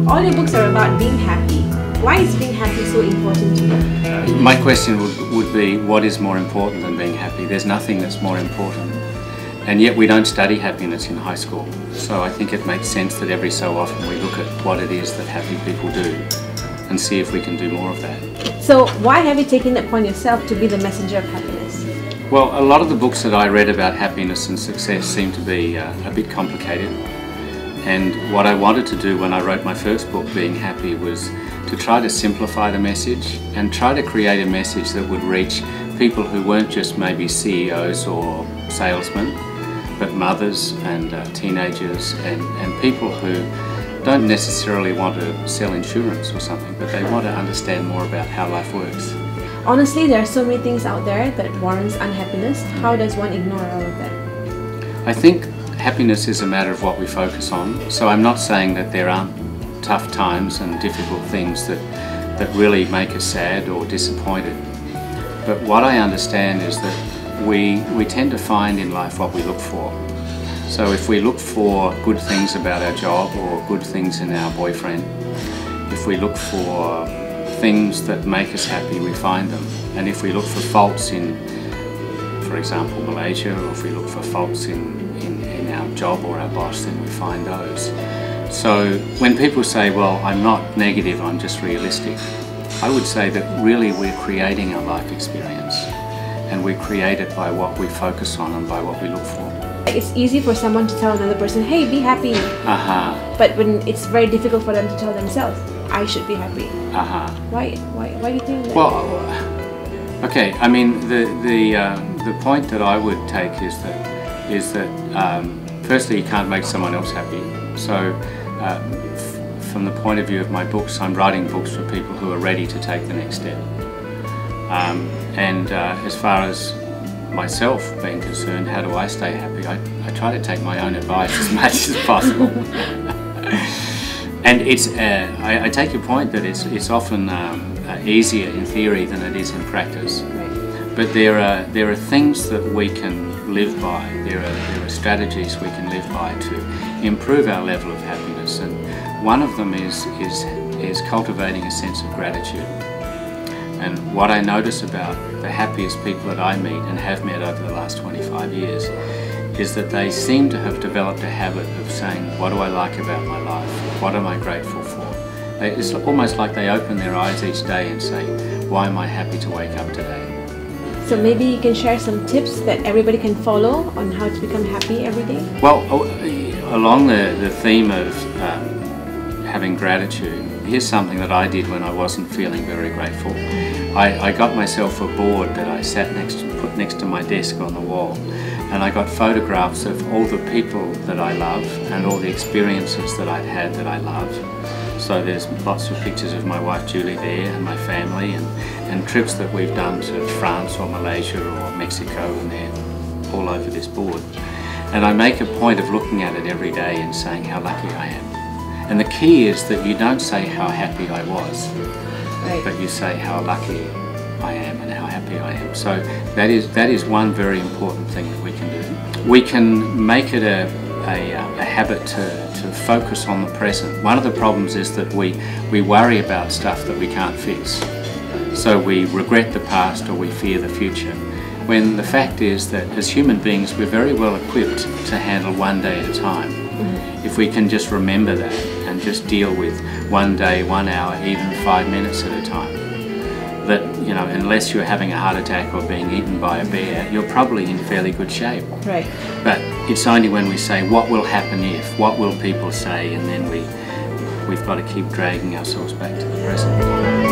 All your books are about being happy. Why is being happy so important to you? My question would be, what is more important than being happy? There's nothing that's more important. And yet we don't study happiness in high school. So I think it makes sense that every so often we look at what it is that happy people do and see if we can do more of that. So why have you taken it upon yourself to be the messenger of happiness? Well, a lot of the books that I read about happiness and success seem to be a bit complicated. And what I wanted to do when I wrote my first book, Being Happy, was to try to simplify the message and try to create a message that would reach people who weren't just maybe CEOs or salesmen, but mothers and teenagers and people who don't necessarily want to sell insurance or something, but they want to understand more about how life works. Honestly, there are so many things out there that warrants unhappiness. How does one ignore all of that? I think happiness is a matter of what we focus on. So I'm not saying that there aren't tough times and difficult things that really make us sad or disappointed. But what I understand is that we tend to find in life what we look for. So if we look for good things about our job or good things in our boyfriend, if we look for things that make us happy, we find them. And if we look for faults in, for example, Malaysia, or if we look for faults in our job or our boss, then we find those. So when people say, well, I'm not negative, I'm just realistic, I would say that really we're creating our life experience, and we create it by what we focus on and by what we look for. It's easy for someone to tell another person, hey, be happy. But when it's very difficult for them to tell themselves, I should be happy. Why do you think that? Well, okay, I mean, the point that I would take is that firstly, you can't make someone else happy. So from the point of view of my books, I'm writing books for people who are ready to take the next step. As far as myself being concerned, how do I stay happy? I try to take my own advice as much as possible. And I take your point that it's often easier in theory than it is in practice. But there are things that we can live by. There are strategies we can live by to improve our level of happiness, and one of them is cultivating a sense of gratitude. And what I notice about the happiest people that I meet and have met over the last 25 years is that they seem to have developed a habit of saying, what do I like about my life? What am I grateful for? It's almost like they open their eyes each day and say, why am I happy to wake up today? So maybe you can share some tips that everybody can follow on how to become happy every day? Well, along the theme of having gratitude, here's something that I did when I wasn't feeling very grateful. I got myself a board that I put next to my desk on the wall, and I got photographs of all the people that I love and all the experiences that I'd had that I love. So there's lots of pictures of my wife Julie there and my family, and trips that we've done to France or Malaysia or Mexico, and they're all over this board. And I make a point of looking at it every day and saying how lucky I am. And the key is that you don't say how happy I was, but you say how lucky I am and how happy I am. So that is one very important thing that we can do. We can make it a habit to focus on the present. One of the problems is that we worry about stuff that we can't fix. So we regret the past or we fear the future, when the fact is that as human beings we're very well equipped to handle one day at a time. If we can just remember that and just deal with one day, 1 hour, even 5 minutes at a time, that, you know, unless you're having a heart attack or being eaten by a bear, you're probably in fairly good shape. Right. But it's only when we say, what will happen if, what will people say, and then we've got to keep dragging ourselves back to the present.